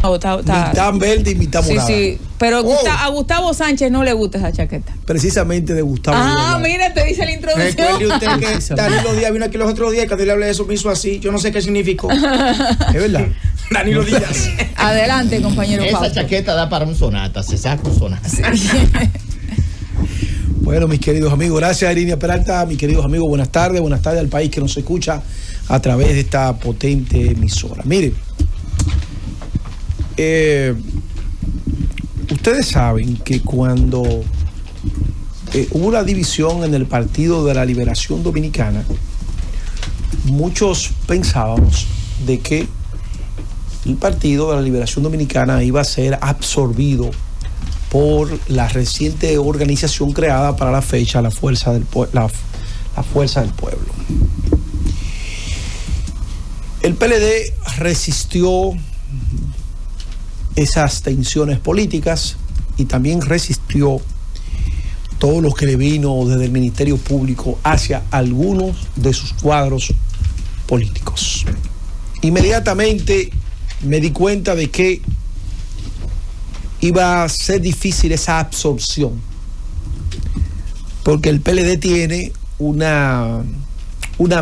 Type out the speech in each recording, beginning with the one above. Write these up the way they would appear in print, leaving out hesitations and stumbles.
Mitad verde y mitad morada. Sí, pero a Gustavo Sánchez no le gusta esa chaqueta. Precisamente de Gustavo. Mira, te dice la introducción. Recuerde usted que Danilo Díaz vino aquí los otros días y cuando le hablé de eso me hizo así. Yo no sé qué significó. Es verdad. Danilo Díaz. Adelante, compañero Esa Fausto. chaqueta da para un sonata, se saca un sonata. Bueno, mis queridos amigos, gracias a Irinia Peralta. Mis queridos amigos, buenas tardes al país que nos escucha a través de esta potente emisora. Miren, ustedes saben que cuando hubo una división en el Partido de la Liberación Dominicana, muchos pensábamos de que el Partido de la Liberación Dominicana iba a ser absorbido por la reciente organización creada para la fecha, la Fuerza del Pueblo. El PLD resistió esas tensiones políticas y también resistió todo lo que le vino desde el Ministerio Público hacia algunos de sus cuadros políticos. Inmediatamente me di cuenta de que iba a ser difícil esa absorción, porque el PLD tiene una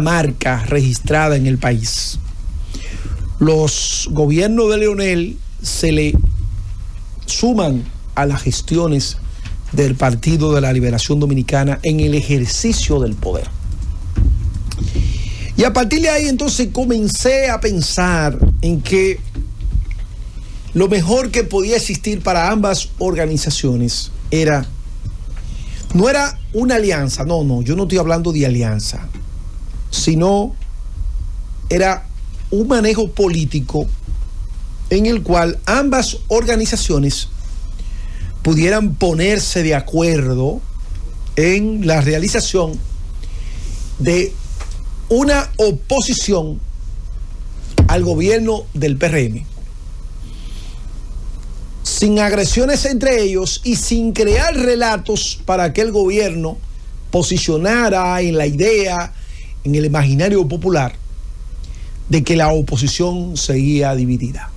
marca registrada en el país. Los gobiernos de Leonel se le suman a las gestiones del Partido de la Liberación Dominicana en el ejercicio del poder. Y a partir de ahí entonces comencé a pensar en que lo mejor que podía existir para ambas organizaciones no era una alianza, no, yo no estoy hablando de alianza, sino era un manejo político en el cual ambas organizaciones pudieran ponerse de acuerdo en la realización de una oposición al gobierno del PRM, sin agresiones entre ellos y sin crear relatos para que el gobierno posicionara en la idea, en el imaginario popular, de que la oposición seguía dividida.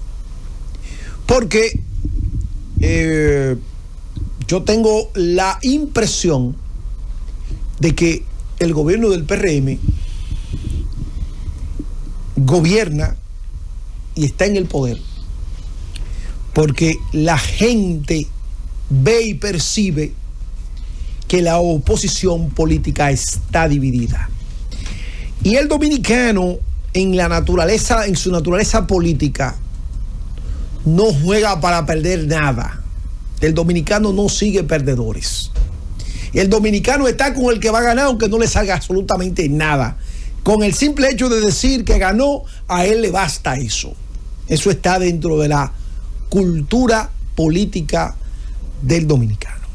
Porque yo tengo la impresión de que el gobierno del PRM gobierna y está en el poder porque la gente ve y percibe que la oposición política está dividida. Y el dominicano, en su naturaleza política, no juega para perder nada. El dominicano no sigue perdedores. El dominicano está con el que va a ganar aunque no le salga absolutamente nada. Con el simple hecho de decir que ganó, a él le basta eso. Eso está dentro de la cultura política del dominicano.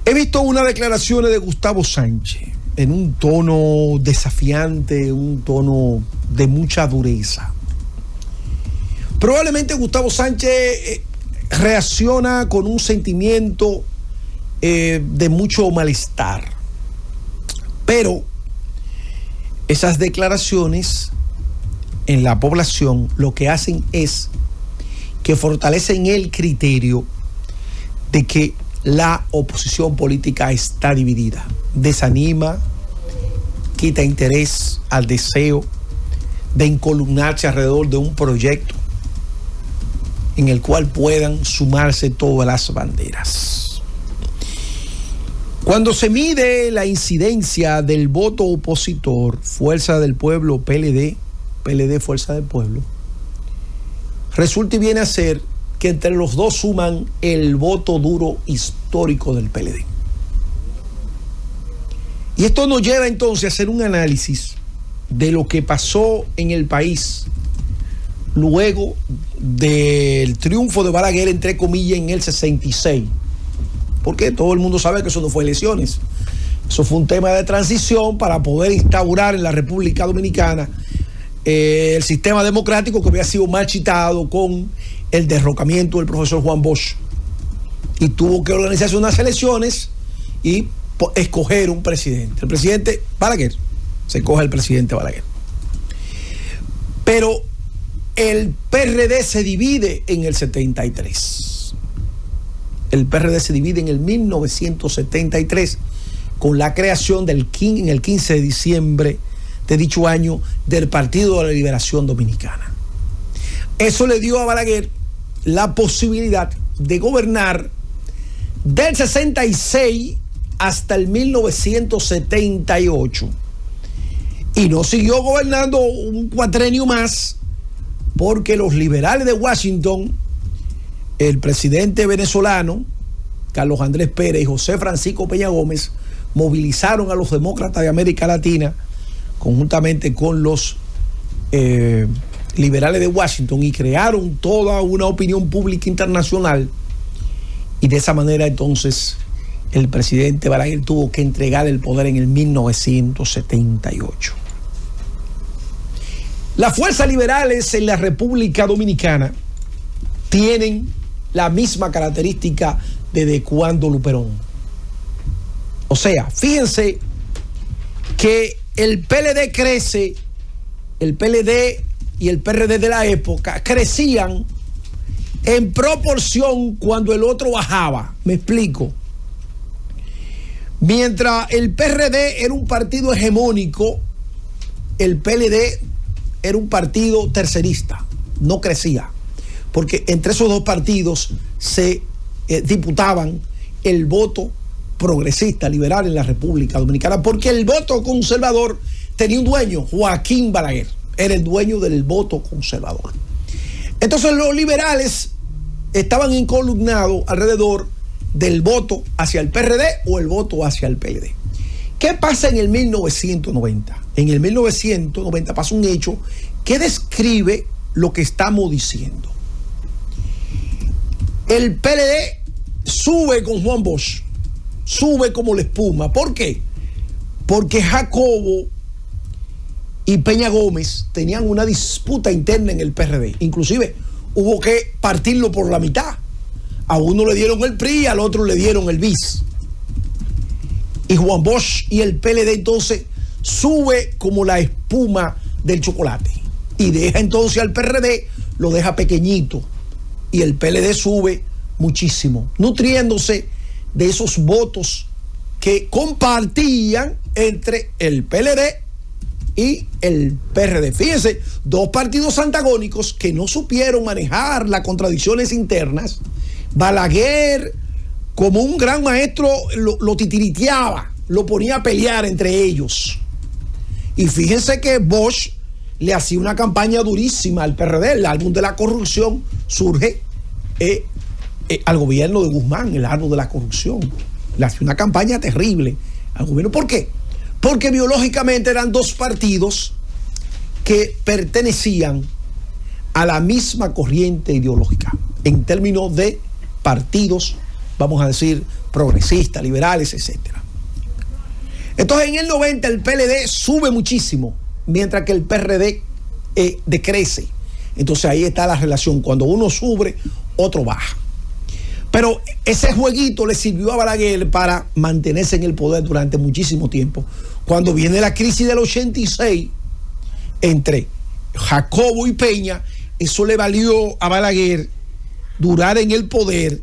He visto unas declaraciones de Gustavo Sánchez en un tono desafiante, un tono de mucha dureza. Probablemente Gustavo Sánchez reacciona con un sentimiento de mucho malestar. Pero esas declaraciones en la población lo que hacen es que fortalecen el criterio de que la oposición política está dividida. Desanima, quita interés al deseo de encolumnarse alrededor de un proyecto en el cual puedan sumarse todas las banderas. Cuando se mide la incidencia del voto opositor, Fuerza del Pueblo, PLD, Fuerza del Pueblo, resulta y viene a ser que entre los dos suman el voto duro histórico del PLD. Y esto nos lleva entonces a hacer un análisis de lo que pasó en el país luego del triunfo de Balaguer, entre comillas, en el 66. Porque todo el mundo sabe que eso no fue elecciones. Eso fue un tema de transición para poder instaurar en la República Dominicana el sistema democrático que había sido marchitado con el derrocamiento del profesor Juan Bosch. Y tuvo que organizarse unas elecciones y escoger un presidente. El presidente Balaguer. Se escoge el presidente Balaguer. Pero el PRD se divide en el 73. El PRD se divide en el 1973 con la creación en el 15 de diciembre de dicho año del Partido de la Liberación Dominicana. Eso le dio a Balaguer la posibilidad de gobernar del 66 hasta el 1978. Y no siguió gobernando un cuatrenio más porque los liberales de Washington, el presidente venezolano Carlos Andrés Pérez y José Francisco Peña Gómez, movilizaron a los demócratas de América Latina conjuntamente con los liberales de Washington y crearon toda una opinión pública internacional, y de esa manera entonces el presidente Balaguer tuvo que entregar el poder en el 1978. Las fuerzas liberales en la República Dominicana tienen la misma característica de cuando Luperón. O sea, fíjense que el PLD crece, el PLD y el PRD de la época crecían en proporción cuando el otro bajaba. Me explico. Mientras el PRD era un partido hegemónico, el PLD era un partido tercerista, no crecía, porque entre esos dos partidos se disputaban el voto progresista, liberal en la República Dominicana, porque el voto conservador tenía un dueño, Joaquín Balaguer, era el dueño del voto conservador. Entonces los liberales estaban incolumnados alrededor del voto hacia el PRD o el voto hacia el PLD. ¿Qué pasa en el 1990? En el 1990 pasa un hecho que describe lo que estamos diciendo. El PLD sube con Juan Bosch, sube como la espuma. ¿Por qué? Porque Jacobo y Peña Gómez tenían una disputa interna en el PRD. Inclusive hubo que partirlo por la mitad. A uno le dieron el PRI, al otro le dieron el BIS. Y Juan Bosch y el PLD entonces sube como la espuma del chocolate. Y deja entonces al PRD, lo deja pequeñito. Y el PLD sube muchísimo, nutriéndose de esos votos que compartían entre el PLD y el PRD. Fíjense, dos partidos antagónicos que no supieron manejar las contradicciones internas. Balaguer, como un gran maestro, lo titiriteaba, lo ponía a pelear entre ellos. Y fíjense que Bosch le hacía una campaña durísima al PRD. El álbum de la corrupción surge al gobierno de Guzmán, el árbol de la corrupción. Le hacía una campaña terrible al gobierno. ¿Por qué? Porque biológicamente eran dos partidos que pertenecían a la misma corriente ideológica en términos de partidos, vamos a decir, progresistas, liberales, etcétera. Entonces en el 90 el PLD sube muchísimo, mientras que el PRD decrece. Entonces ahí está la relación, cuando uno sube, otro baja. Pero ese jueguito le sirvió a Balaguer para mantenerse en el poder durante muchísimo tiempo. Cuando viene la crisis del 86 entre Jacobo y Peña, eso le valió a Balaguer durar en el poder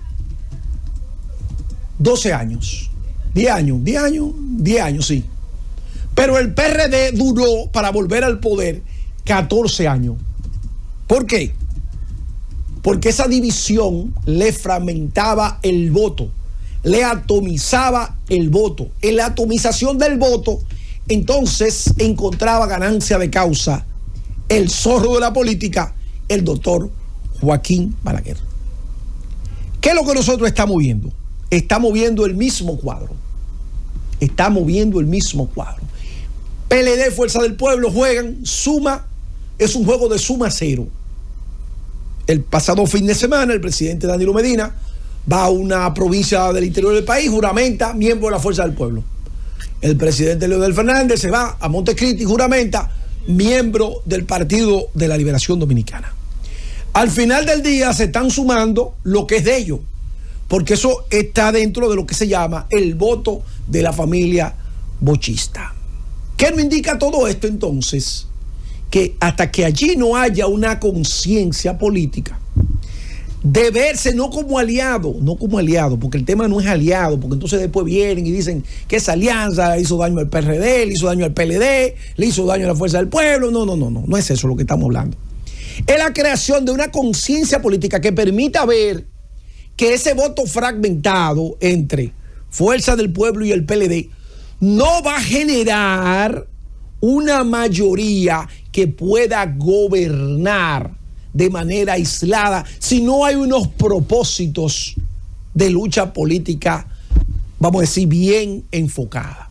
12 años. 10 años, sí. Pero el PRD duró para volver al poder 14 años. ¿Por qué? Porque esa división le fragmentaba el voto, le atomizaba el voto. En la atomización del voto, entonces encontraba ganancia de causa el zorro de la política, el doctor Joaquín Balaguer. ¿Qué es lo que nosotros estamos viendo? Estamos viendo el mismo cuadro. PLD, Fuerza del Pueblo juegan suma, es un juego de suma cero. El pasado fin de semana el presidente Danilo Medina va a una provincia del interior del país, juramenta miembro de la Fuerza del Pueblo. El presidente Leonel Fernández se va a Montecristi y juramenta miembro del Partido de la Liberación Dominicana. Al final del día se están sumando lo que es de ellos, porque eso está dentro de lo que se llama el voto de la familia bochista. ¿Qué nos indica todo esto entonces? que hasta que allí no haya una conciencia política de verse no como aliado, porque el tema no es aliado, porque entonces después vienen y dicen que esa alianza le hizo daño al PRD, le hizo daño al PLD, le hizo daño a la Fuerza del Pueblo. No es eso lo que estamos hablando. Es la creación de una conciencia política que permita ver que ese voto fragmentado entre Fuerza del Pueblo y el PLD no va a generar una mayoría que pueda gobernar de manera aislada si no hay unos propósitos de lucha política, vamos a decir, bien enfocada.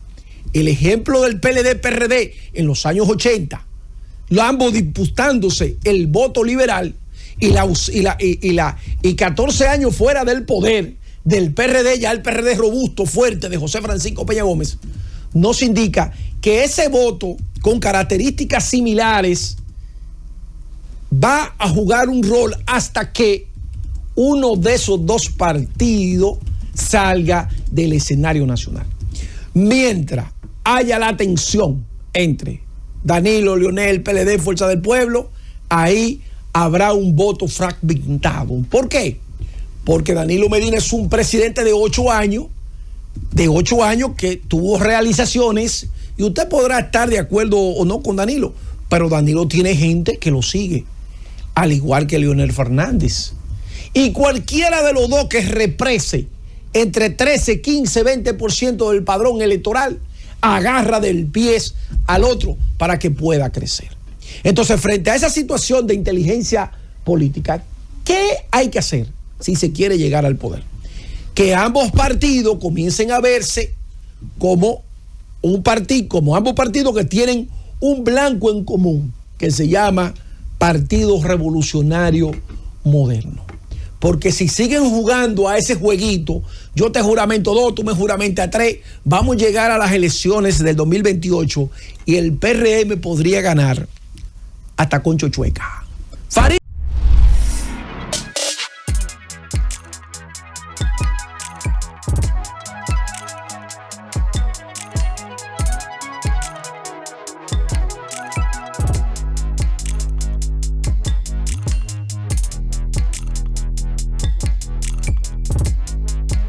El ejemplo del PLD-PRD en los años 80, ambos disputándose el voto liberal y 14 años fuera del poder del PRD, ya el PRD robusto, fuerte de José Francisco Peña Gómez, nos indica que ese voto con características similares va a jugar un rol hasta que uno de esos dos partidos salga del escenario nacional. Mientras haya la tensión entre Danilo, Leonel, PLD, Fuerza del Pueblo, ahí habrá un voto fragmentado. ¿Por qué? Porque Danilo Medina es un presidente de 8 años, que tuvo realizaciones, y usted podrá estar de acuerdo o no con Danilo, pero Danilo tiene gente que lo sigue, al igual que Leonel Fernández. Y cualquiera de los dos que represe entre 13, 15, 20% del padrón electoral, agarra del pie al otro para que pueda crecer. Entonces, frente a esa situación de inteligencia política, ¿qué hay que hacer si se quiere llegar al poder? Que ambos partidos comiencen a verse como ambos partidos que tienen un blanco en común, que se llama Partido Revolucionario Moderno. Porque si siguen jugando a ese jueguito, yo te juramento 2, tú me juramentas 3, vamos a llegar a las elecciones del 2028 y el PRM podría ganar hasta con Chochueca. Farid